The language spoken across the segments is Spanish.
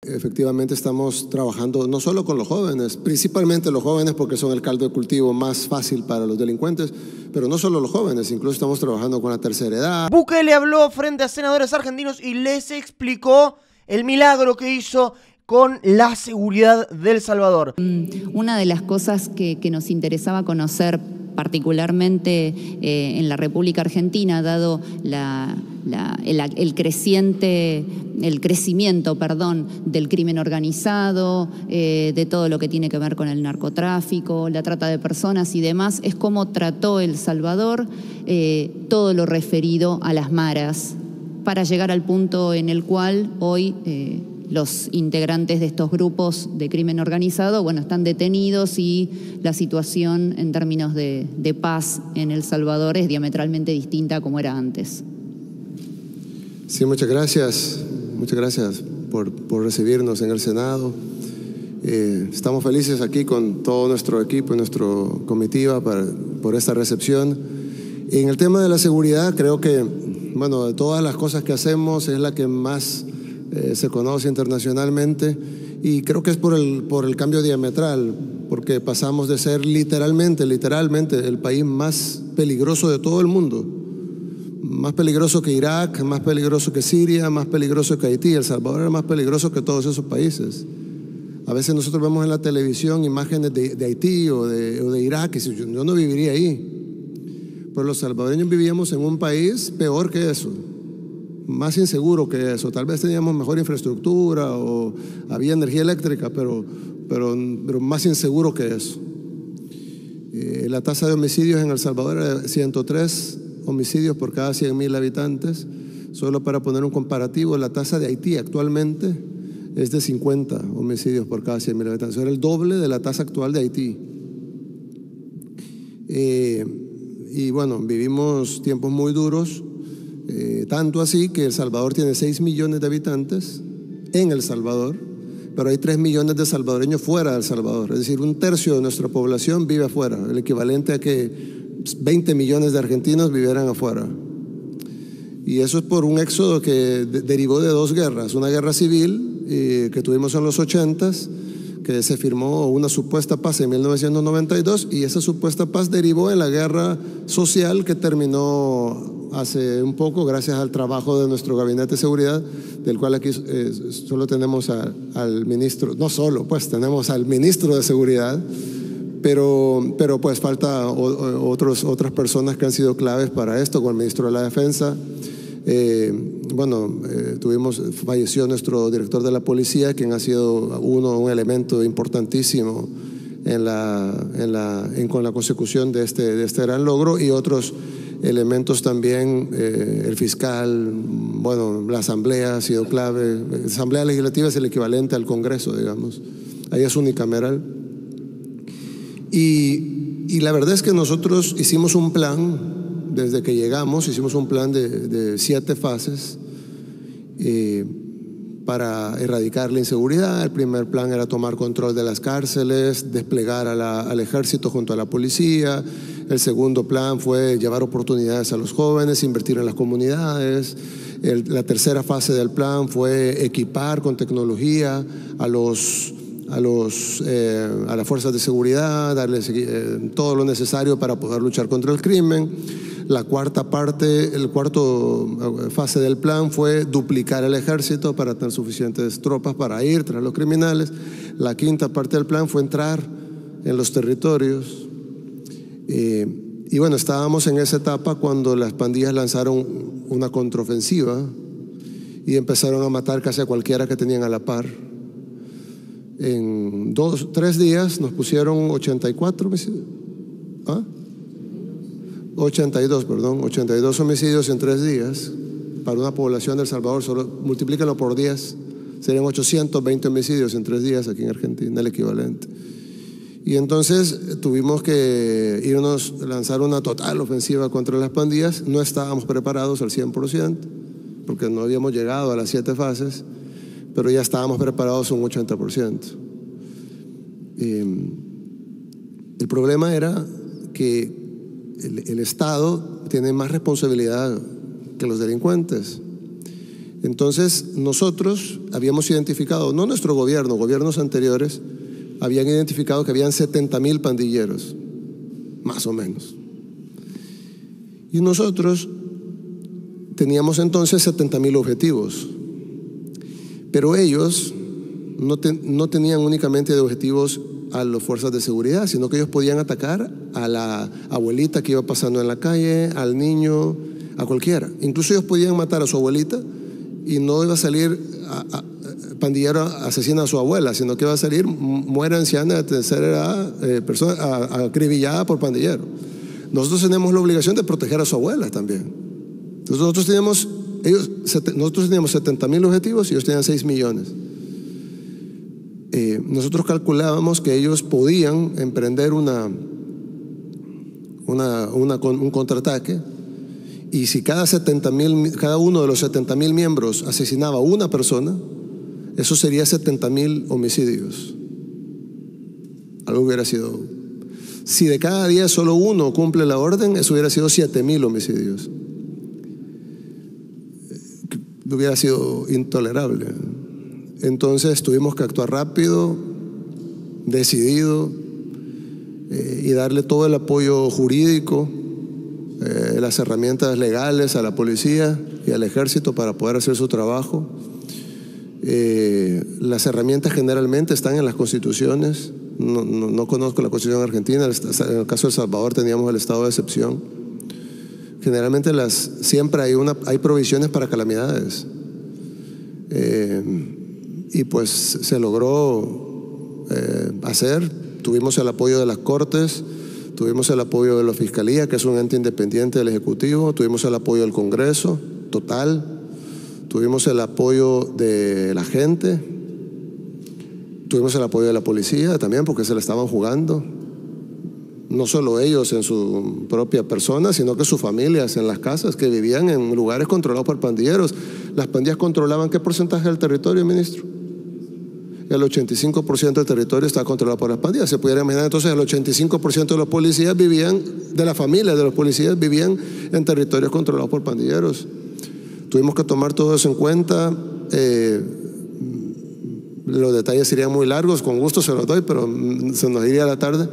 Efectivamente estamos trabajando no solo con los jóvenes, principalmente los jóvenes porque son el caldo de cultivo más fácil para los delincuentes, pero no solo los jóvenes, incluso estamos trabajando con la tercera edad. Bukele habló frente a senadores argentinos y les explicó el milagro que hizo con la seguridad de El Salvador. Una de las cosas que nos interesaba conocer particularmente en la República Argentina, dado el crecimiento del crimen organizado, de todo lo que tiene que ver con el narcotráfico, la trata de personas y demás, es cómo trató El Salvador todo lo referido a las maras, para llegar al punto en el cual hoy los integrantes de estos grupos de crimen organizado, bueno, están detenidos y la situación en términos de paz en El Salvador es diametralmente distinta a como era antes. Sí, muchas gracias por recibirnos en el Senado. Estamos felices aquí con todo nuestro equipo y nuestra comitiva por esta recepción. En el tema de la seguridad, creo que, bueno, de todas las cosas que hacemos es la que más se conoce internacionalmente, y creo que es por el cambio diametral, porque pasamos de ser literalmente el país más peligroso de todo el mundo, más peligroso que Irak, más peligroso que Siria, más peligroso que Haití. El Salvador era más peligroso que todos esos países. A veces nosotros vemos en la televisión imágenes de Haití o de Irak y yo no viviría ahí, pero los salvadoreños vivíamos en un país peor que eso, más inseguro que eso. Tal vez teníamos mejor infraestructura o había energía eléctrica, pero más inseguro que eso. La tasa de homicidios en El Salvador era 103 homicidios por cada 100,000 habitantes. Solo para poner un comparativo, la tasa de Haití actualmente es de 50 homicidios por cada 100,000 habitantes. Era el doble de la tasa actual de Haití. Y bueno, vivimos tiempos muy duros. Tanto así que El Salvador tiene 6 millones de habitantes en El Salvador, pero hay 3 millones de salvadoreños fuera de El Salvador. Es decir, 1/3 de nuestra población vive afuera, el equivalente a que 20 millones de argentinos vivieran afuera. Y eso es por un éxodo que derivó de 2 guerras. Una guerra civil que tuvimos en los 80s, que se firmó una supuesta paz en 1992, y esa supuesta paz derivó en la guerra social que terminó hace un poco gracias al trabajo de nuestro gabinete de seguridad, del cual aquí solo tenemos al ministro, no solo, pues tenemos al ministro de seguridad, pero pues falta otras personas que han sido claves para esto, con el ministro de la defensa. Falleció nuestro director de la policía, quien ha sido un elemento importantísimo con la consecución de este gran logro, y otros elementos también, el fiscal, bueno, la asamblea ha sido clave. La asamblea legislativa es el equivalente al Congreso, digamos, ahí es unicameral. Y la verdad es que nosotros hicimos un plan. Desde que llegamos hicimos un plan de 7 fases para erradicar la inseguridad. El primer plan era tomar control de las cárceles, desplegar al ejército junto a la policía. El segundo plan fue llevar oportunidades a los jóvenes, invertir en las comunidades. La tercera fase del plan fue equipar con tecnología a las fuerzas de seguridad, darles todo lo necesario para poder luchar contra el crimen. La cuarta fase del plan fue duplicar el ejército para tener suficientes tropas para ir tras los criminales. La quinta parte del plan fue entrar en los territorios. Y bueno, estábamos en esa etapa cuando las pandillas lanzaron una contraofensiva y empezaron a matar casi a cualquiera que tenían a la par. En 3 días nos pusieron 82 homicidios en 3 días. Para una población de El Salvador, solo multiplícalo por 10, serían 820 homicidios en 3 días aquí en Argentina, el equivalente. Y entonces tuvimos que lanzar una total ofensiva contra las pandillas. No estábamos preparados al 100%, porque no habíamos llegado a las 7 fases, pero ya estábamos preparados un 80%. El problema era que el Estado tiene más responsabilidad que los delincuentes. Es Entonces nosotros habíamos identificado, no nuestro gobierno, gobiernos anteriores habían identificado que habían 70,000 pandilleros, más o menos. Y nosotros teníamos entonces 70,000 objetivos, pero ellos no tenían únicamente de objetivos a las fuerzas de seguridad, sino que ellos podían atacar a la abuelita que iba pasando en la calle, al niño, a cualquiera. Incluso ellos podían matar a su abuelita y no iba a salir pandillero asesina a su abuela, sino que iba a salir muere anciana de tercera edad, persona acribillada por pandillero. Nosotros tenemos la obligación de proteger a su abuela también. Entonces nosotros teníamos 70,000 objetivos y ellos tenían 6 millones. Nosotros calculábamos que ellos podían emprender un contraataque, y si cada uno de los 70,000 miembros asesinaba a una persona, eso sería 70,000 homicidios. Algo hubiera sido, si de cada 10 solo uno cumple la orden, eso hubiera sido 7,000 homicidios. Hubiera sido intolerable. Entonces tuvimos que actuar rápido, decidido, y darle todo el apoyo jurídico, las herramientas legales a la policía y al ejército para poder hacer su trabajo. Las herramientas generalmente están en las constituciones. No conozco la constitución argentina. En el caso de El Salvador teníamos el estado de excepción. Generalmente siempre hay provisiones para calamidades. Y pues se logró hacer. Tuvimos el apoyo de las Cortes, tuvimos el apoyo de la Fiscalía, que es un ente independiente del Ejecutivo, tuvimos el apoyo del Congreso, total, tuvimos el apoyo de la gente, tuvimos el apoyo de la policía también, porque se la estaban jugando. No solo ellos en su propia persona, sino que sus familias en las casas, que vivían en lugares controlados por pandilleros. Las pandillas controlaban ¿qué porcentaje del territorio, ministro? El 85% del territorio está controlado por las pandillas. Se pudiera imaginar, entonces el 85% de los policías vivían, de la familia de los policías vivían en territorios controlados por pandilleros. Tuvimos que tomar todo eso en cuenta. Los detalles serían muy largos, con gusto se los doy, pero se nos iría la tarde.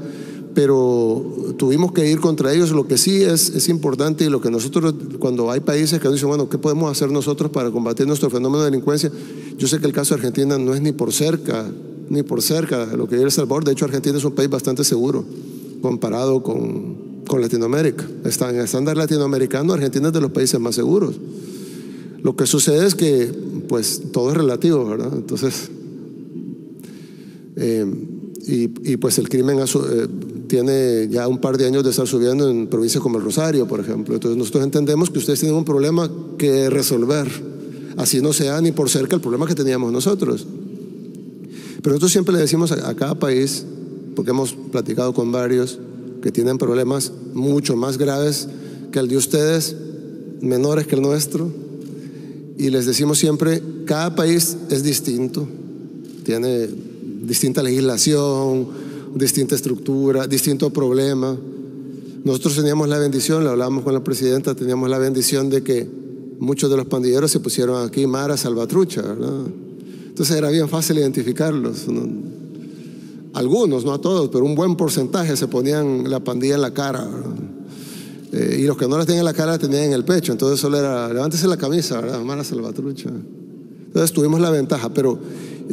Pero tuvimos que ir contra ellos. Lo que sí es importante, y lo que nosotros, cuando hay países que dicen, bueno, ¿qué podemos hacer nosotros para combatir nuestro fenómeno de delincuencia? Yo sé que el caso de Argentina no es ni por cerca de lo que es El Salvador. De hecho, Argentina es un país bastante seguro comparado con Latinoamérica. En el estándar latinoamericano, Argentina es de los países más seguros. Lo que sucede es que pues todo es relativo, ¿verdad? Entonces pues el crimen tiene ya un par de años de estar subiendo en provincias como el Rosario, por ejemplo. Entonces nosotros entendemos que ustedes tienen un problema que resolver, así no sea ni por cerca el problema que teníamos nosotros. Pero nosotros siempre le decimos a cada país, porque hemos platicado con varios que tienen problemas mucho más graves que el de ustedes, menores que el nuestro, y les decimos siempre, cada país es distinto, tiene distinta legislación, distinta estructura, distinto problema. Nosotros teníamos la bendición, le hablábamos con la presidenta, teníamos la bendición de que muchos de los pandilleros se pusieron aquí Mara Salvatrucha, ¿verdad? Entonces era bien fácil identificarlos, ¿no? Algunos, no a todos, pero un buen porcentaje se ponían la pandilla en la cara, ¿verdad? Y los que no la tenían en la cara la tenían en el pecho. Entonces solo era, levántese la camisa, ¿verdad? Mara Salvatrucha. Entonces tuvimos la ventaja, pero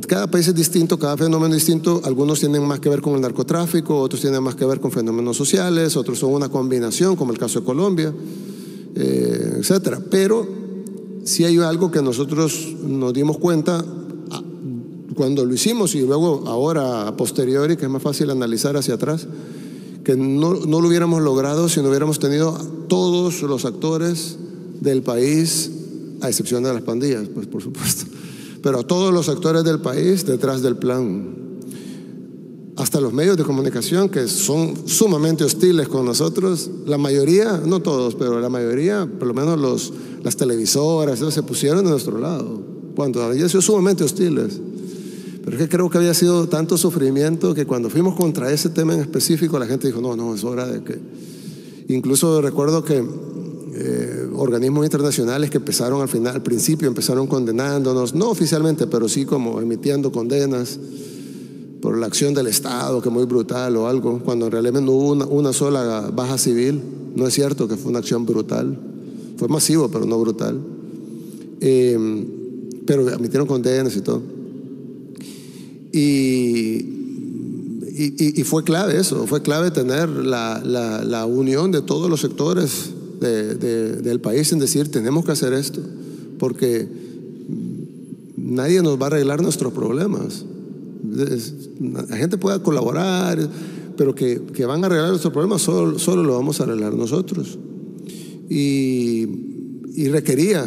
cada país es distinto, cada fenómeno es distinto. Algunos tienen más que ver con el narcotráfico, otros tienen más que ver con fenómenos sociales, otros son una combinación, como el caso de Colombia, etcétera. Pero sí hay algo que nosotros nos dimos cuenta cuando lo hicimos, y luego ahora a posteriori, que es más fácil analizar hacia atrás, que no lo hubiéramos logrado si no hubiéramos tenido a todos los actores del país, a excepción de las pandillas, pues por supuesto, pero a todos los actores del país detrás del plan, hasta los medios de comunicación, que son sumamente hostiles con nosotros. La mayoría, no todos, pero la mayoría, por lo menos las televisoras, eso, se pusieron de nuestro lado, cuando habían sido sumamente hostiles. Pero es que creo que había sido tanto sufrimiento que cuando fuimos contra ese tema en específico, la gente dijo, no, es hora de que... Incluso recuerdo que organismos internacionales que empezaron al principio empezaron condenándonos, no oficialmente, pero sí como emitiendo condenas por la acción del Estado, que muy brutal o algo, cuando en realidad no hubo una sola baja civil. No es cierto que fue una acción brutal, fue masivo, pero no brutal. Pero emitieron condenas y todo. Y fue clave eso, fue clave tener la unión de todos los sectores del país en decir, tenemos que hacer esto, porque nadie nos va a arreglar nuestros problemas. La gente puede colaborar, pero que van a arreglar nuestros problemas solo lo vamos a arreglar nosotros. Y requería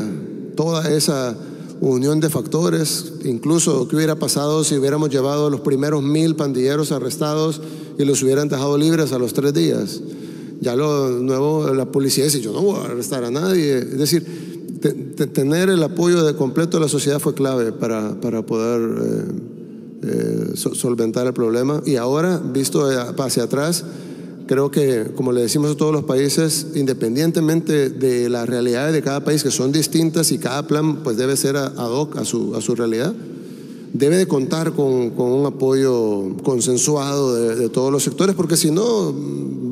toda esa unión de factores, incluso qué hubiera pasado si hubiéramos llevado los primeros 1000 pandilleros arrestados y los hubieran dejado libres a los 3 días. Ya la policía dice, yo no voy a arrestar a nadie. Es decir, tener el apoyo completo de la sociedad fue clave para poder solventar el problema. Y ahora, visto hacia atrás, creo que, como le decimos a todos los países, independientemente de las realidades de cada país, que son distintas, y cada plan pues debe ser ad hoc a su realidad, debe de contar con un apoyo consensuado de todos los sectores, porque si no,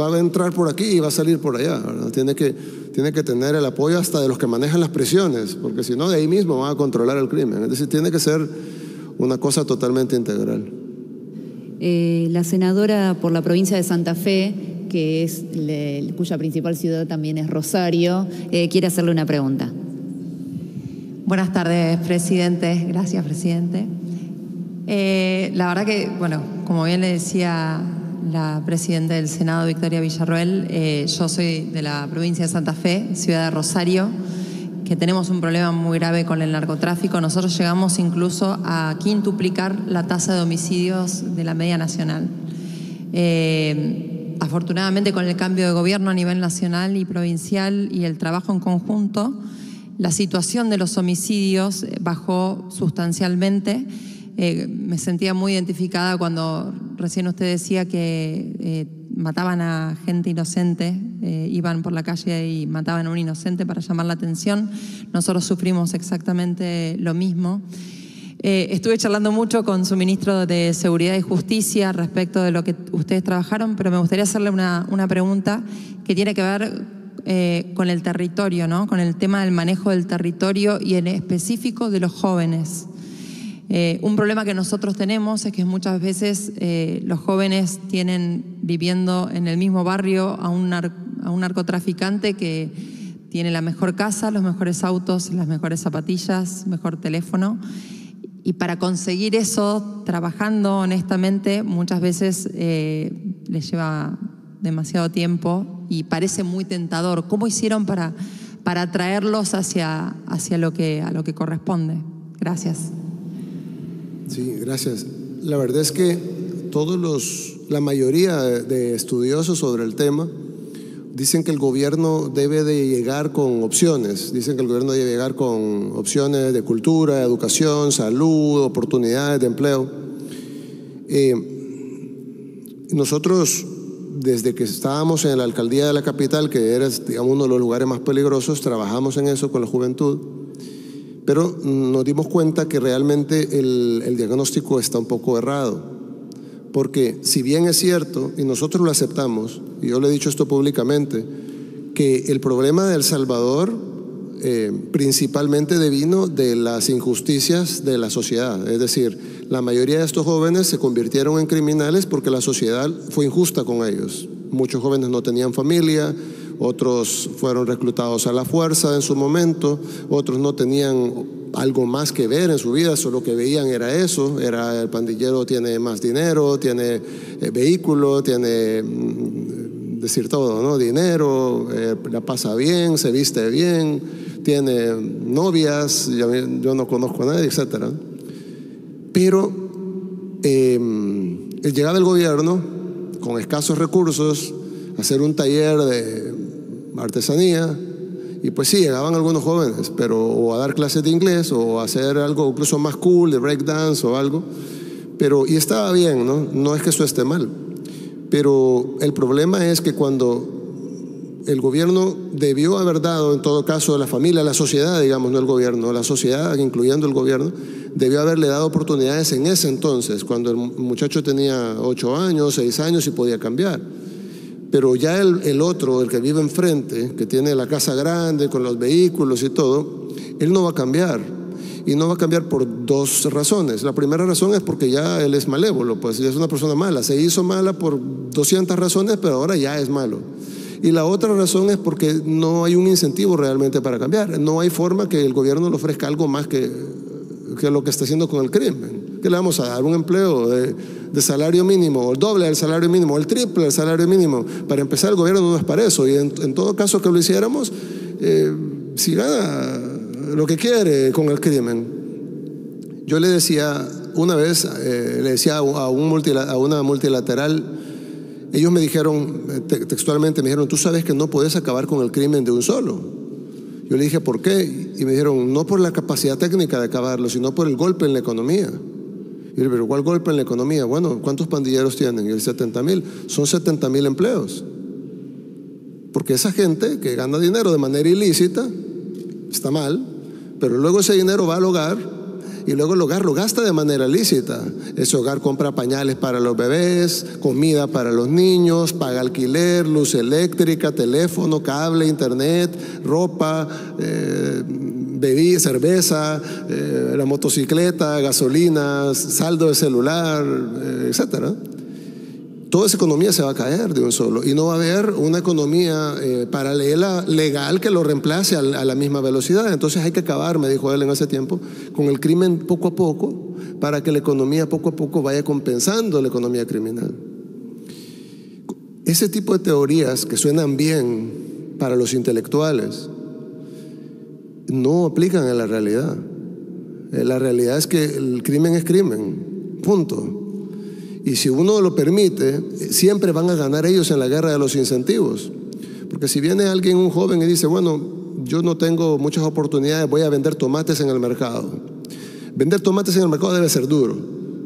va a entrar por aquí y va a salir por allá, ¿verdad? Tiene que tener el apoyo hasta de los que manejan las prisiones, porque si no, de ahí mismo van a controlar el crimen. Es decir, tiene que ser una cosa totalmente integral. La senadora por la provincia de Santa Fe, cuya principal ciudad también es Rosario, quiere hacerle una pregunta. Buenas tardes, presidente. Gracias, presidente. La verdad que, bueno, como bien le decía la presidenta del Senado, Victoria Villarroel, yo soy de la provincia de Santa Fe, ciudad de Rosario, que tenemos un problema muy grave con el narcotráfico. Nosotros llegamos incluso a quintuplicar la tasa de homicidios de la media nacional. Afortunadamente, con el cambio de gobierno a nivel nacional y provincial y el trabajo en conjunto, la situación de los homicidios bajó sustancialmente. Me sentía muy identificada cuando recién usted decía que mataban a gente inocente, iban por la calle y mataban a un inocente para llamar la atención. Nosotros sufrimos exactamente lo mismo. Estuve charlando mucho con su ministro de Seguridad y Justicia respecto de lo que ustedes trabajaron, pero me gustaría hacerle una pregunta que tiene que ver con el territorio, ¿no? Con el tema del manejo del territorio y en específico de los jóvenes. Un problema que nosotros tenemos es que muchas veces los jóvenes tienen viviendo en el mismo barrio a un narcotraficante que tiene la mejor casa, los mejores autos, las mejores zapatillas, mejor teléfono. Y para conseguir eso, trabajando honestamente, muchas veces les lleva demasiado tiempo y parece muy tentador. ¿Cómo hicieron para atraerlos hacia a lo que corresponde? Gracias. Sí, gracias. La verdad es que la mayoría de estudiosos sobre el tema dicen que el gobierno debe de llegar con opciones. Dicen que el gobierno debe llegar con opciones de cultura, educación, salud, oportunidades de empleo. Nosotros, desde que estábamos en la alcaldía de la capital, que era, digamos, uno de los lugares más peligrosos, trabajamos en eso con la juventud. Pero nos dimos cuenta que realmente el diagnóstico está un poco errado. Porque si bien es cierto, y nosotros lo aceptamos, y yo le he dicho esto públicamente, que el problema de El Salvador principalmente devino de las injusticias de la sociedad. Es decir, la mayoría de estos jóvenes se convirtieron en criminales porque la sociedad fue injusta con ellos. Muchos jóvenes no tenían familia, otros fueron reclutados a la fuerza en su momento, otros no tenían algo más que ver en su vida, solo que veían era eso, era el pandillero tiene más dinero, tiene vehículo, tiene, decir todo, ¿no? Dinero, la pasa bien, se viste bien, tiene novias, yo no conozco a nadie, etc. Pero llegaba el gobierno con escasos recursos a hacer un taller de artesanía, y pues sí, llegaban algunos jóvenes, pero o a dar clases de inglés o a hacer algo incluso más cool, de breakdance o algo, y estaba bien, ¿no? No es que eso esté mal, pero el problema es que cuando el gobierno debió haber dado, en todo caso, a la familia, a la sociedad, digamos, no el gobierno, la sociedad, incluyendo el gobierno, debió haberle dado oportunidades en ese entonces, cuando el muchacho tenía 8 años, 6 años y podía cambiar. Pero ya el otro, el que vive enfrente, que tiene la casa grande, con los vehículos y todo, él no va a cambiar. Y no va a cambiar por 2 razones. La primera razón es porque ya él es malévolo, pues ya es una persona mala. Se hizo mala por 200 razones, pero ahora ya es malo. Y la otra razón es porque no hay un incentivo realmente para cambiar. No hay forma que el gobierno le ofrezca algo más que lo que está haciendo con el crimen. ¿Qué le vamos a dar? Un empleo de salario mínimo, o el doble del salario mínimo, o el triple del salario mínimo. Para empezar, el gobierno no es para eso. Y en todo caso que lo hiciéramos, si gana lo que quiere con el crimen. Yo le decía una vez, le decía a una multilateral, ellos me dijeron, textualmente me dijeron, tú sabes que no puedes acabar con el crimen de un solo. Yo le dije, ¿por qué? Y me dijeron, no por la capacidad técnica de acabarlo, sino por el golpe en la economía. Y yo le dije, ¿pero cuál golpe en la economía? Bueno, ¿cuántos pandilleros tienen? Y el 70,000, son 70,000 empleos. Porque esa gente que gana dinero de manera ilícita, está mal, pero luego ese dinero va al hogar y luego el hogar lo gasta de manera lícita. Ese hogar compra pañales para los bebés, comida para los niños, paga alquiler, luz eléctrica, teléfono, cable, internet, ropa, bebida, cerveza, la motocicleta, gasolina, saldo de celular, etcétera. Toda esa economía se va a caer de un solo y no va a haber una economía paralela, legal, que lo reemplace a la misma velocidad. Entonces hay que acabar, me dijo él en ese tiempo, con el crimen poco a poco, para que la economía poco a poco vaya compensando la economía criminal. Ese tipo de teorías que suenan bien para los intelectuales no aplican a la realidad. La realidad es que el crimen es crimen, punto. Y si uno lo permite, siempre van a ganar ellos en la guerra de los incentivos. Porque si viene alguien, un joven, y dice, bueno, yo no tengo muchas oportunidades, voy a vender tomates en el mercado. Vender tomates en el mercado debe ser duro.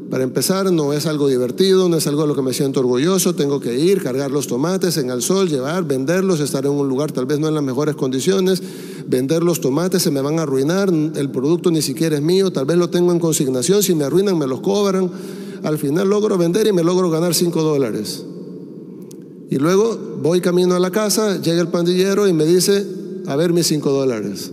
Para empezar, no es algo divertido, no es algo de lo que me siento orgulloso. Tengo que ir, cargar los tomates en el sol, llevar, venderlos, estar en un lugar tal vez no en las mejores condiciones. Vender los tomates, se me van a arruinar, el producto ni siquiera es mío, tal vez lo tengo en consignación, si me arruinan me los cobran. Al final logro vender y me logro ganar $5. Y luego voy camino a la casa, llega el pandillero y me dice, a ver mis $5.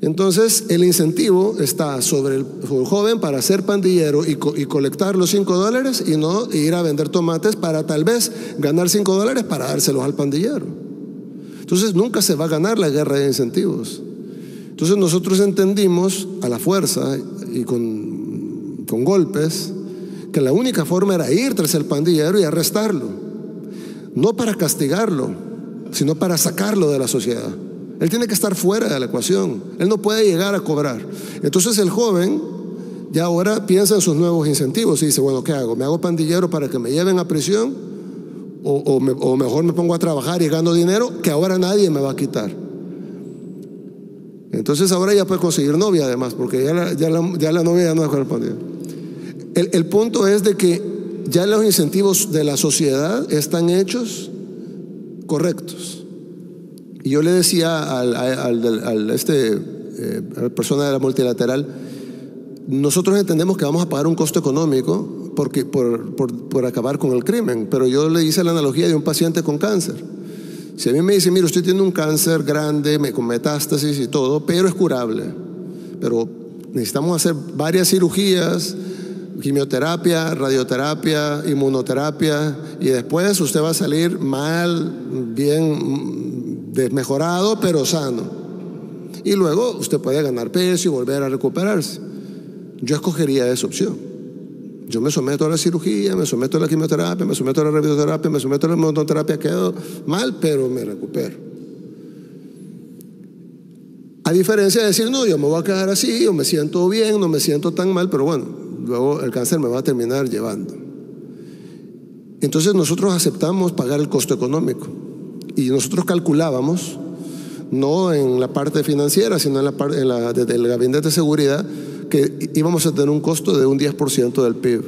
Entonces el incentivo está sobre el joven para ser pandillero y colectar los $5 y no ir a vender tomates para tal vez ganar $5 para dárselos al pandillero. Entonces nunca se va a ganar la guerra de incentivos. Entonces nosotros entendimos a la fuerza y con golpes, que la única forma era ir tras el pandillero y arrestarlo, no para castigarlo, sino para sacarlo de la sociedad. Él tiene que estar fuera de la ecuación, él no puede llegar a cobrar. Entonces el joven ya ahora piensa en sus nuevos incentivos y dice, bueno, ¿qué hago? ¿Me hago pandillero para que me lleven a prisión? ¿O mejor me pongo a trabajar y gano dinero que ahora nadie me va a quitar? Entonces ahora ya puede conseguir novia además, porque ya la novia ya no es con el pandillero. El punto es de que ya los incentivos de la sociedad están hechos correctos. Y yo le decía a la persona de la multilateral, nosotros entendemos que vamos a pagar un costo económico por acabar con el crimen, pero yo le hice la analogía de un paciente con cáncer. Si a mí me dice, mire, usted tiene un cáncer grande, con metástasis y todo, pero es curable, pero necesitamos hacer varias cirugías, quimioterapia, radioterapia, inmunoterapia, y después usted va a salir mal, bien desmejorado, pero sano. Y luego usted puede ganar peso y volver a recuperarse. Yo escogería esa opción. Yo me someto a la cirugía, me someto a la quimioterapia, me someto a la radioterapia, me someto a la inmunoterapia, quedo mal, pero me recupero. A diferencia de decir, no, yo me voy a quedar así, yo me siento bien, no me siento tan mal, pero bueno, luego el cáncer me va a terminar llevando. Entonces nosotros aceptamos pagar el costo económico y nosotros calculábamos, no en la parte financiera, sino desde el gabinete de seguridad, que íbamos a tener un costo de un 10% del PIB.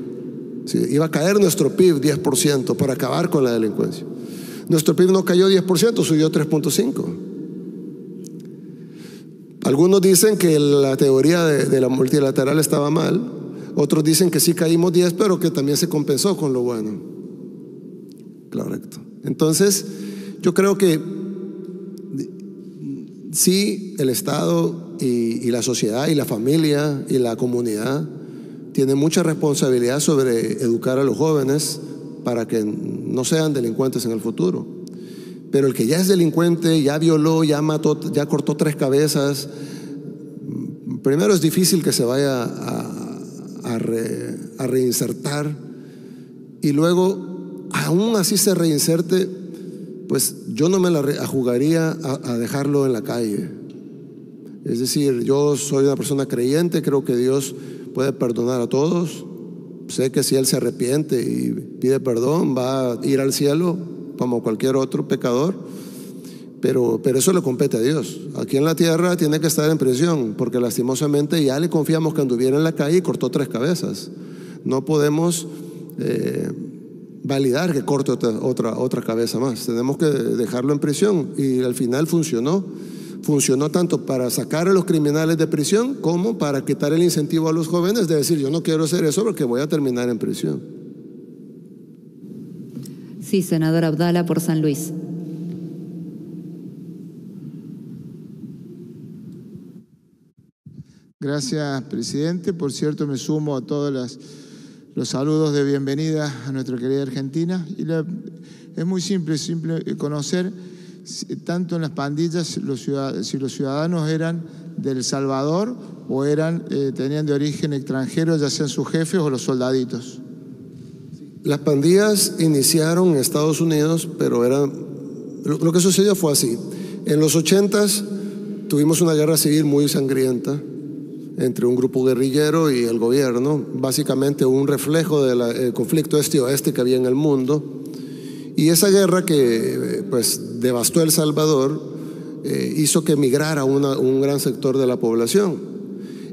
¿Sí? Iba a caer nuestro PIB 10% para acabar con la delincuencia. Nuestro PIB no cayó 10%, subió 3.5%. Algunos dicen que la teoría de la multilateral estaba mal, otros dicen que sí caímos 10%, pero que también se compensó con lo bueno. Correcto. Entonces, yo creo que sí, el Estado y la sociedad y la familia y la comunidad tienen mucha responsabilidad sobre educar a los jóvenes para que no sean delincuentes en el futuro. Pero el que ya es delincuente, ya violó, ya mató, ya cortó 3 cabezas, primero es difícil que se vaya a reinsertar, y luego, aún así se reinserte, pues yo no me la jugaría a dejarlo en la calle. Es decir, yo soy una persona creyente, creo que Dios puede perdonar a todos. Sé que si Él se arrepiente y pide perdón, va a ir al cielo como cualquier otro pecador, pero eso le compete a Dios. Aquí en la tierra tiene que estar en prisión, porque lastimosamente ya le confiamos que anduviera en la calle y cortó 3 cabezas. No podemos validar que corte otra cabeza más. Tenemos que dejarlo en prisión, y al final funcionó tanto para sacar a los criminales de prisión como para quitar el incentivo a los jóvenes de decir: yo no quiero hacer eso porque voy a terminar en prisión. Sí, senador Abdala, por San Luis. Gracias, presidente. Por cierto, me sumo a todos los saludos de bienvenida a nuestra querida Argentina. Y es muy simple conocer, tanto en las pandillas, si los ciudadanos eran de El Salvador o tenían de origen extranjero, ya sean sus jefes o los soldaditos. Las pandillas iniciaron en Estados Unidos, pero lo que sucedió fue así. En los 80s tuvimos una guerra civil muy sangrienta entre un grupo guerrillero y el gobierno, básicamente un reflejo del conflicto este-oeste que había en el mundo. Y esa guerra que pues devastó El Salvador hizo que emigrara un gran sector de la población.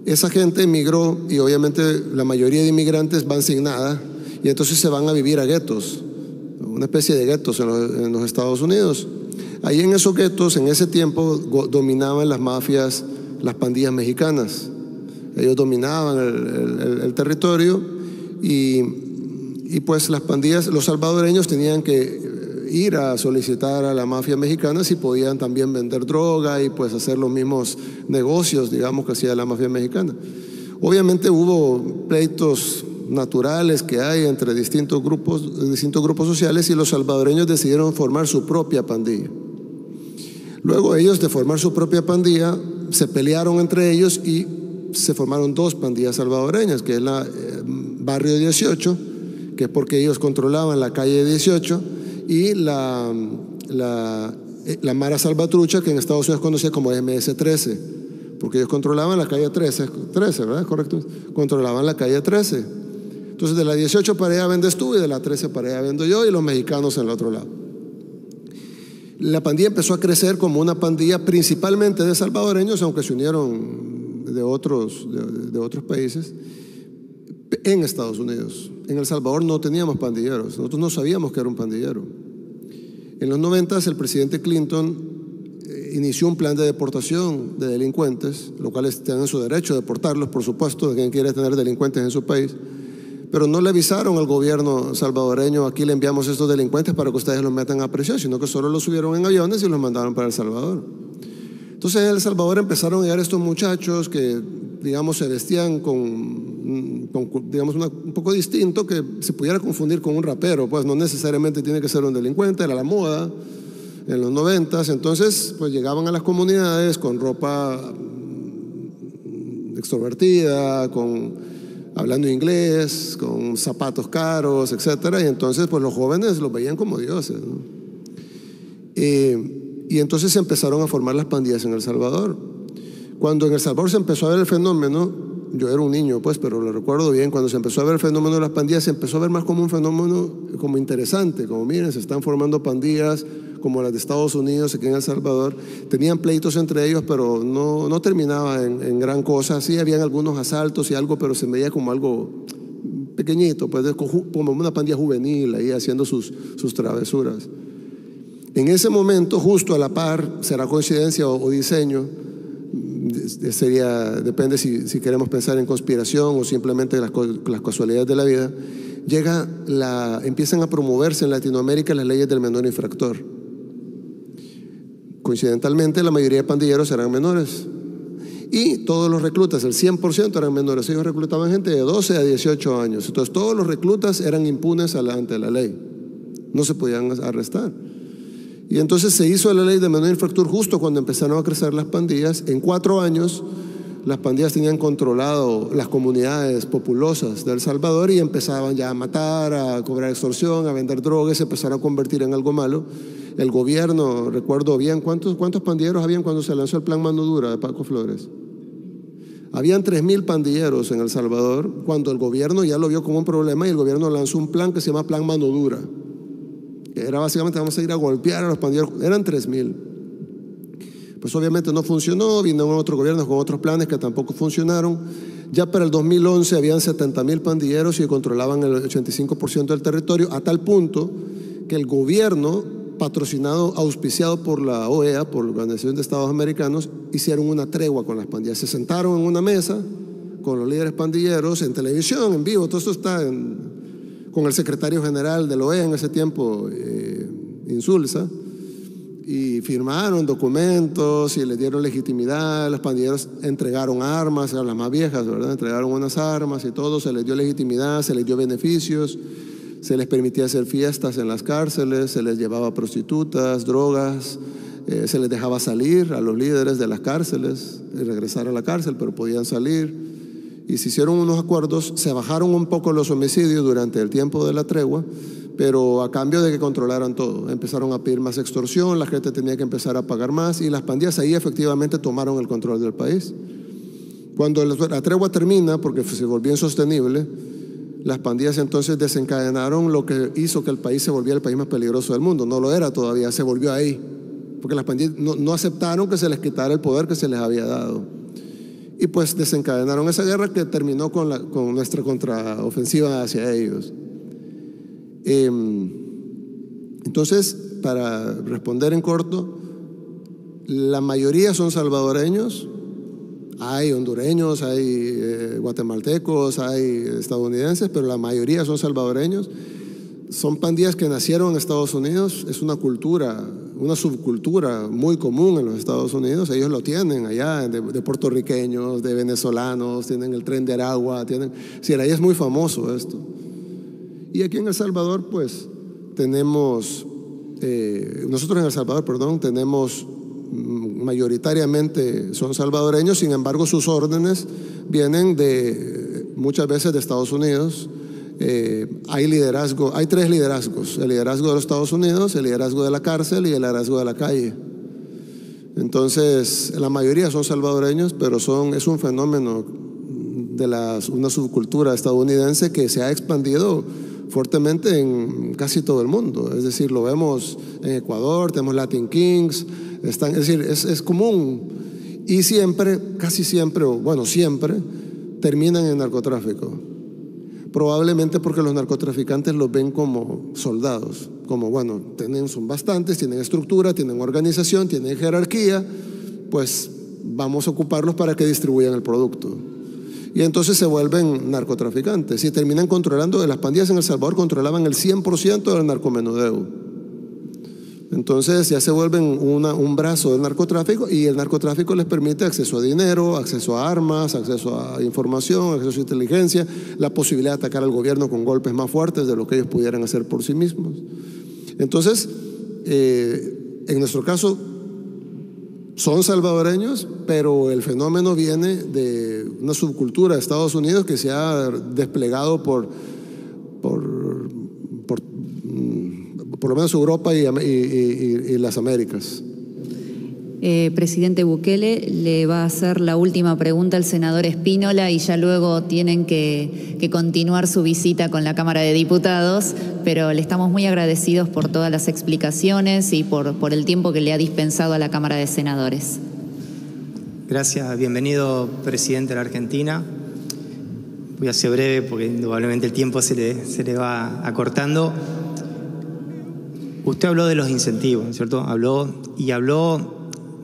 Esa gente emigró, y obviamente la mayoría de inmigrantes van sin nada, y entonces se van a vivir a guetos, una especie de guetos en los Estados Unidos. Ahí en esos guetos, en ese tiempo, dominaban las mafias, las pandillas mexicanas. Ellos dominaban el territorio, y pues las pandillas, los salvadoreños tenían que ir a solicitar a la mafia mexicana si podían también vender droga y pues hacer los mismos negocios, digamos, que hacía la mafia mexicana. Obviamente hubo pleitos naturales que hay entre distintos grupos sociales, y los salvadoreños decidieron formar su propia pandilla. Luego ellos, de formar su propia pandilla, se pelearon entre ellos y se formaron 2 pandillas salvadoreñas, que es la Barrio 18, que es porque ellos controlaban la calle 18, y la Mara Salvatrucha, que en Estados Unidos es conocida como MS-13, porque ellos controlaban la calle 13, ¿verdad? Correcto. Controlaban la calle 13. Entonces, de la 18 para allá vendes tú, y de la 13 para allá vendo yo, y los mexicanos en el otro lado. La pandilla empezó a crecer como una pandilla principalmente de salvadoreños, aunque se unieron de otros países, en Estados Unidos. En El Salvador no teníamos pandilleros, nosotros no sabíamos que era un pandillero. En los 90s el presidente Clinton inició un plan de deportación de delincuentes, los cuales tienen su derecho de deportarlos, por supuesto, de quien quiere tener delincuentes en su país, pero no le avisaron al gobierno salvadoreño: aquí le enviamos estos delincuentes para que ustedes los metan a prisión, sino que solo los subieron en aviones y los mandaron para El Salvador. Entonces en El Salvador empezaron a llegar estos muchachos que, digamos, se vestían digamos, un poco distinto, que se pudiera confundir con un rapero, pues no necesariamente tiene que ser un delincuente, era la moda en los 90s. Entonces pues llegaban a las comunidades con ropa extrovertida, hablando inglés, con zapatos caros, etcétera, y entonces pues los jóvenes los veían como dioses, ¿no? Y entonces se empezaron a formar las pandillas en El Salvador. Cuando en El Salvador se empezó a ver el fenómeno, yo era un niño pues, pero lo recuerdo bien, cuando se empezó a ver el fenómeno de las pandillas, se empezó a ver más como un fenómeno como interesante, como miren, se están formando pandillas como las de Estados Unidos aquí en El Salvador. Tenían pleitos entre ellos, pero no terminaba en gran cosa. Sí, habían algunos asaltos y algo, pero se veía como algo pequeñito, pues como una pandilla juvenil ahí haciendo sus travesuras. En ese momento, justo a la par, será coincidencia o diseño, depende si queremos pensar en conspiración o simplemente las casualidades de la vida, empiezan a promoverse en Latinoamérica las leyes del menor infractor. Coincidentalmente, la mayoría de pandilleros eran menores. Y todos los reclutas, el 100% eran menores. Ellos reclutaban gente de 12 a 18 años. Entonces todos los reclutas eran impunes ante la ley. No se podían arrestar. Y entonces se hizo la ley de menor infractor justo cuando empezaron a crecer las pandillas. En 4 años las pandillas tenían controlado las comunidades populosas de El Salvador y empezaban ya a matar, a cobrar extorsión, a vender drogas, se empezaron a convertir en algo malo. El gobierno, recuerdo bien, ¿cuántos pandilleros habían cuando se lanzó el Plan Mano Dura de Paco Flores? Habían 3.000 pandilleros en El Salvador cuando el gobierno ya lo vio como un problema y el gobierno lanzó un plan que se llama Plan Mano Dura. Era básicamente vamos a ir a golpear a los pandilleros. Eran 3.000. Pues obviamente no funcionó, vino otro gobierno con otros planes que tampoco funcionaron. Ya para el 2011 habían 70.000 pandilleros y controlaban el 85% del territorio, a tal punto que el gobierno, patrocinado, auspiciado por la OEA, por la Organización de Estados Americanos, hicieron una tregua con las pandillas. Se sentaron en una mesa con los líderes pandilleros, en televisión, en vivo, todo esto está con el secretario general de la OEA en ese tiempo, Insulza, y firmaron documentos y les dieron legitimidad. Los pandilleros entregaron armas, eran las más viejas, ¿verdad? Entregaron unas armas y todo, se les dio legitimidad, se les dio beneficios. Se les permitía hacer fiestas en las cárceles, se les llevaba prostitutas, drogas, se les dejaba salir a los líderes de las cárceles y regresar a la cárcel, pero podían salir. Y se hicieron unos acuerdos, se bajaron un poco los homicidios durante el tiempo de la tregua, pero a cambio de que controlaran todo. Empezaron a pedir más extorsión, la gente tenía que empezar a pagar más y las pandillas ahí efectivamente tomaron el control del país. Cuando la tregua termina, porque se volvió insostenible, las pandillas entonces desencadenaron lo que hizo que el país se volviera el país más peligroso del mundo. No lo era todavía, se volvió ahí. Porque las pandillas no aceptaron que se les quitara el poder que se les había dado. Y pues desencadenaron esa guerra que terminó con nuestra contraofensiva hacia ellos. Entonces, para responder en corto, la mayoría son salvadoreños. Hay hondureños, hay guatemaltecos, hay estadounidenses, pero la mayoría son salvadoreños. Son pandillas que nacieron en Estados Unidos. Es una cultura, una subcultura muy común en los Estados Unidos. Ellos lo tienen allá, de puertorriqueños, de venezolanos, tienen el Tren de Aragua, ahí es muy famoso esto. Y aquí en El Salvador, pues, tenemos, nosotros en El Salvador, tenemos mayoritariamente son salvadoreños, sin embargo sus órdenes vienen muchas veces de Estados Unidos. Hay 3 liderazgos: el liderazgo de los Estados Unidos, el liderazgo de la cárcel y el liderazgo de la calle. Entonces la mayoría son salvadoreños, pero es un fenómeno de una subcultura estadounidense que se ha expandido fuertemente en casi todo el mundo. Es decir, lo vemos en Ecuador, tenemos Latin Kings, es decir, es común. Y siempre, casi siempre, siempre, terminan en narcotráfico. Probablemente porque los narcotraficantes los ven como soldados, como son bastantes, tienen estructura, tienen organización, tienen jerarquía, pues vamos a ocuparlos para que distribuyan el producto. Y entonces se vuelven narcotraficantes y terminan controlando. Las pandillas en El Salvador controlaban el 100% del narcomenudeo. Entonces ya se vuelven un brazo del narcotráfico, y el narcotráfico les permite acceso a dinero, acceso a armas, acceso a información, acceso a inteligencia, la posibilidad de atacar al gobierno con golpes más fuertes de lo que ellos pudieran hacer por sí mismos. Entonces, en nuestro caso, son salvadoreños, pero el fenómeno viene de una subcultura de Estados Unidos que se ha desplegado por lo menos Europa y las Américas. Presidente Bukele, le va a hacer la última pregunta al senador Espínola y ya luego tienen que continuar su visita con la Cámara de Diputados, pero le estamos muy agradecidos por todas las explicaciones y por el tiempo que le ha dispensado a la Cámara de Senadores. Gracias, bienvenido, presidente de la Argentina. Voy a ser breve porque indudablemente el tiempo se le va acortando. Usted habló de los incentivos, ¿cierto? Habló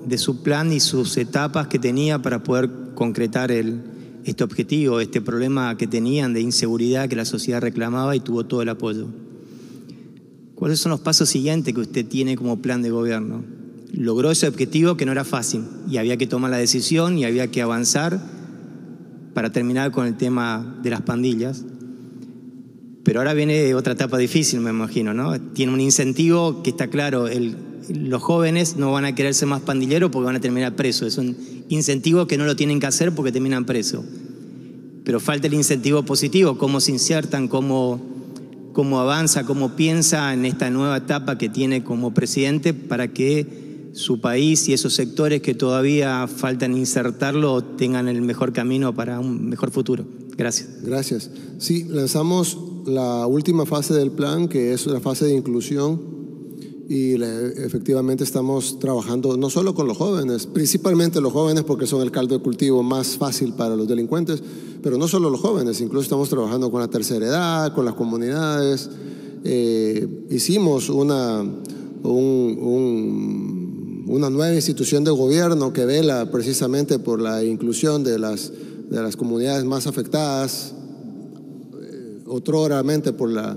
de su plan y sus etapas que tenía para poder concretar este objetivo, este problema que tenían de inseguridad que la sociedad reclamaba, y tuvo todo el apoyo. ¿Cuáles son los pasos siguientes que usted tiene como plan de gobierno? Logró ese objetivo que no era fácil y había que tomar la decisión y había que avanzar para terminar con el tema de las pandillas. Pero ahora viene otra etapa difícil, me imagino, ¿no? Tiene un incentivo que está claro, los jóvenes no van a querer ser más pandilleros porque van a terminar presos. Es un incentivo que no lo tienen que hacer porque terminan presos. Pero falta el incentivo positivo, cómo se insertan, cómo avanza, cómo piensa en esta nueva etapa que tiene como presidente para que su país y esos sectores que todavía faltan insertarlo tengan el mejor camino para un mejor futuro. Gracias. Gracias. Sí, lanzamos la última fase del plan, que es la fase de inclusión, y efectivamente estamos trabajando no solo con los jóvenes, principalmente los jóvenes porque son el caldo de cultivo más fácil para los delincuentes, pero no solo los jóvenes, incluso estamos trabajando con la tercera edad, con las comunidades. Hicimos una nueva institución de gobierno que vela precisamente por la inclusión de las comunidades más afectadas, otroramente por la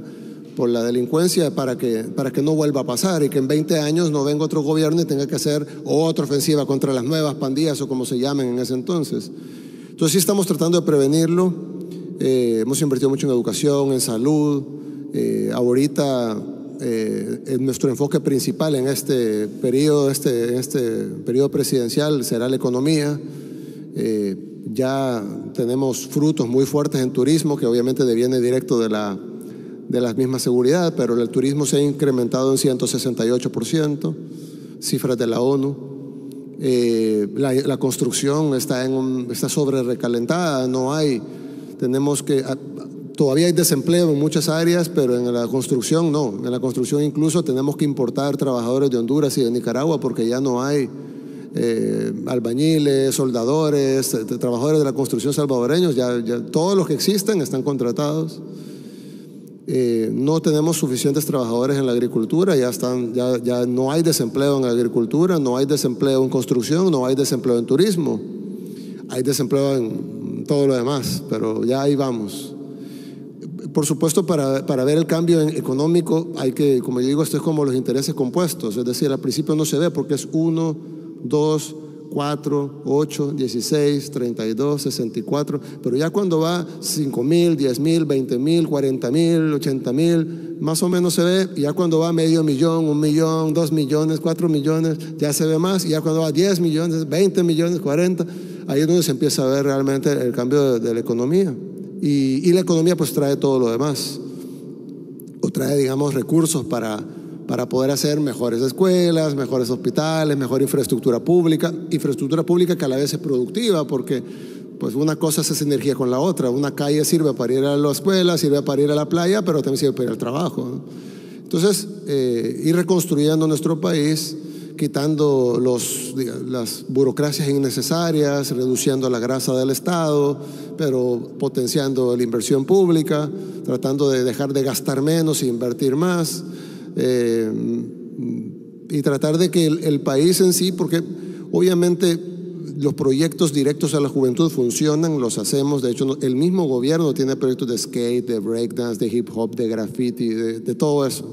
delincuencia, para que no vuelva a pasar y que en 20 años no venga otro gobierno y tenga que hacer otra ofensiva contra las nuevas pandillas o como se llamen en ese entonces. Entonces sí estamos tratando de prevenirlo. Hemos invertido mucho en educación, en salud. Ahorita nuestro enfoque principal en este periodo presidencial será la economía. Ya tenemos frutos muy fuertes en turismo, que obviamente deviene directo de la misma seguridad, pero el turismo se ha incrementado en 168%, cifras de la ONU. La construcción está sobre recalentada, todavía hay desempleo en muchas áreas, pero en la construcción no. En la construcción incluso tenemos que importar trabajadores de Honduras y de Nicaragua porque ya no hay albañiles, soldadores, trabajadores de la construcción salvadoreños. Ya todos los que existen están contratados. No tenemos suficientes trabajadores en la agricultura, ya no hay desempleo en la agricultura, no hay desempleo en construcción, no hay desempleo en turismo. Hay desempleo en todo lo demás, pero ya ahí vamos. Por supuesto, para ver el cambio económico hay que, como yo digo, esto es como los intereses compuestos, es decir, al principio no se ve porque es 1, 2, 4, 8, 16, 32, 64, pero ya cuando va 5,000, 10,000, 20,000, 40,000, 80,000, más o menos se ve. Y ya cuando va 500,000, 1,000,000, 2 millones, 4 millones, ya se ve más. Y ya cuando va 10 millones, 20 millones, 40, ahí es donde se empieza a ver realmente el cambio de la economía. Y la economía pues trae todo lo demás, o trae, digamos, recursos para poder hacer mejores escuelas, mejores hospitales, mejor infraestructura pública que a la vez es productiva, porque pues una cosa es esa energía con la otra. Una calle sirve para ir a la escuela, sirve para ir a la playa, pero también sirve para ir al trabajo, ¿no? Entonces, ir reconstruyendo nuestro país, quitando las burocracias innecesarias, reduciendo la grasa del Estado, pero potenciando la inversión pública, tratando de dejar de gastar menos e invertir más. Y tratar de que el país en sí, porque obviamente los proyectos directos a la juventud funcionan, los hacemos. De hecho, el mismo gobierno tiene proyectos de skate, de breakdance, de hip hop, de graffiti, de todo eso.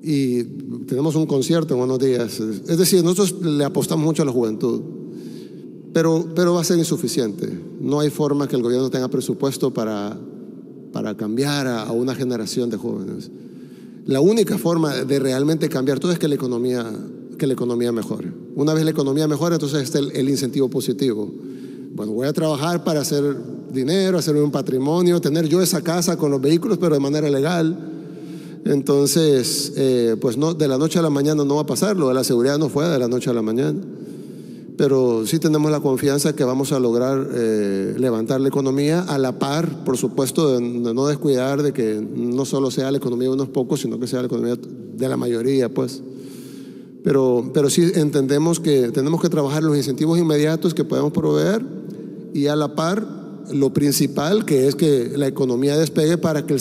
Y tenemos un concierto en unos días. Es decir, nosotros le apostamos mucho a la juventud, pero va a ser insuficiente. No hay forma que el gobierno tenga presupuesto para cambiar a una generación de jóvenes. La única forma de realmente cambiar todo es que la economía mejore. Una vez la economía mejora, entonces está el incentivo positivo. Bueno, voy a trabajar para hacer dinero, hacer un patrimonio, tener yo esa casa con los vehículos, pero de manera legal. Entonces, pues no, de la noche a la mañana no va a pasar. Lo de la seguridad no fue de la noche a la mañana, pero sí tenemos la confianza que vamos a lograr levantar la economía a la par, por supuesto, de no descuidar de que no solo sea la economía de unos pocos, sino que sea la economía de la mayoría, pues. Pero sí entendemos que tenemos que trabajar los incentivos inmediatos que podemos proveer y a la par lo principal, que es que la economía despegue para que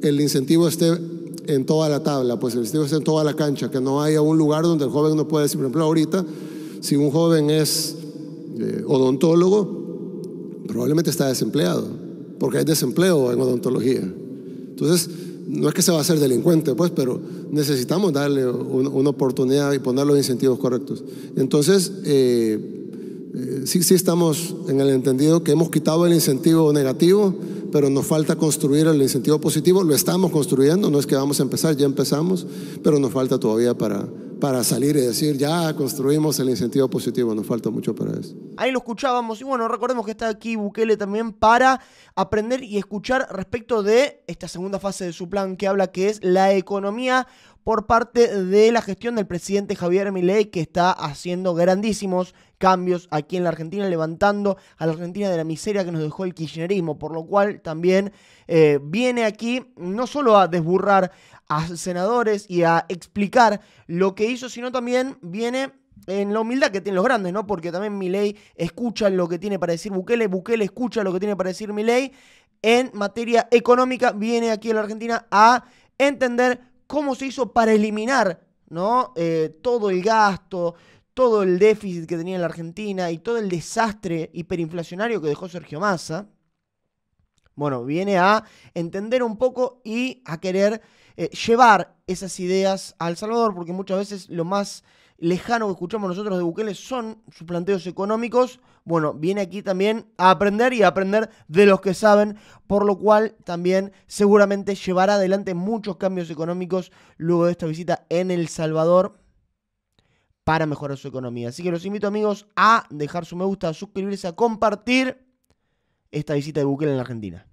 el incentivo esté en toda la tabla, pues el incentivo está en toda la cancha, que no haya un lugar donde el joven no pueda decir, por ejemplo, ahorita, si un joven es odontólogo, probablemente está desempleado, porque hay desempleo en odontología. Entonces, no es que se va a hacer delincuente, pues, pero necesitamos darle una oportunidad y poner los incentivos correctos. Entonces, sí estamos en el entendido que hemos quitado el incentivo negativo, pero nos falta construir el incentivo positivo. Lo estamos construyendo, no es que vamos a empezar, ya empezamos, pero nos falta todavía para salir y decir, ya construimos el incentivo positivo, nos falta mucho para eso. Ahí lo escuchábamos y bueno, recordemos que está aquí Bukele también para aprender y escuchar respecto de esta segunda fase de su plan que habla, que es la economía por parte de la gestión del presidente Javier Milei, que está haciendo grandísimos cambios aquí en la Argentina, levantando a la Argentina de la miseria que nos dejó el kirchnerismo, por lo cual también viene aquí no solo a desburrar a senadores y a explicar lo que hizo, sino también viene en la humildad que tienen los grandes, ¿no? Porque también Milei escucha lo que tiene para decir Bukele, Bukele escucha lo que tiene para decir Milei. En materia económica viene aquí a la Argentina a entender cómo se hizo para eliminar, ¿no? Todo el gasto, todo el déficit que tenía en la Argentina y todo el desastre hiperinflacionario que dejó Sergio Massa. Bueno, viene a entender un poco y a querer llevar esas ideas a El Salvador, porque muchas veces lo más lejano que escuchamos nosotros de Bukele son sus planteos económicos. Bueno, viene aquí también a aprender y a aprender de los que saben, por lo cual también seguramente llevará adelante muchos cambios económicos luego de esta visita en El Salvador para mejorar su economía. Así que los invito, amigos, a dejar su me gusta, a suscribirse, a compartir esta visita de Bukele en la Argentina.